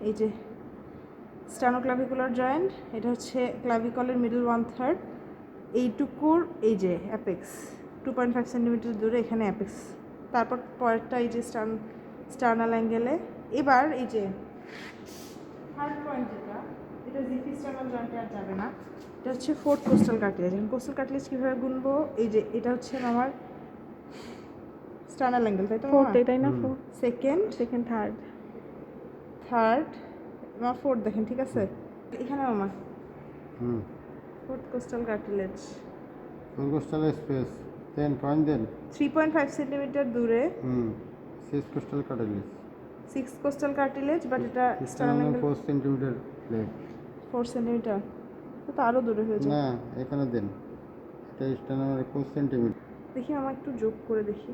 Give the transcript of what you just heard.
এই যে স্টানোক্লাভিকুলার জয়েন্ট, এটা হচ্ছে ক্লাভিকলের মিডল 1/3, এইটুকুর এই যে অ্যাপেক্স 2.5 সেন্টিমিটার দূরে এখানে অ্যাপেক্স। তারপর পরেরটা এই যে স্টার্নাল অ্যাঙ্গেলে। এবার এই যে থার্ড পয়েন্ট যেটা, এটা জিপি স্টার্নাল জয়েন্টে আর যাবে না, এটা হচ্ছে fourth costal cartilage. Coastal cartilage কীভাবে গুনবো, এই যে এটা হচ্ছে আমার স্টার্নাল অ্যাঙ্গেল, তাই তো ফোর্থ এটাই না? ফোর্থ, সেকেন্ড থার্ড আমার ফোর্থ দেখেন, ঠিক আছে? এখানে আমার fourth costal cartilage, four costal space then point then 3.5 centimetre দূরে six costal cartilage, 6 costal cartilage, but এটা sternal angle 4 centimetre plate 4 centimetre, তো আরও দূরে হয়ে যায়। না এখানে দেন, এটা স্টার্নাল 4 সেন্টিমিটার। দেখি আমার একটু যোগ করে দেখি।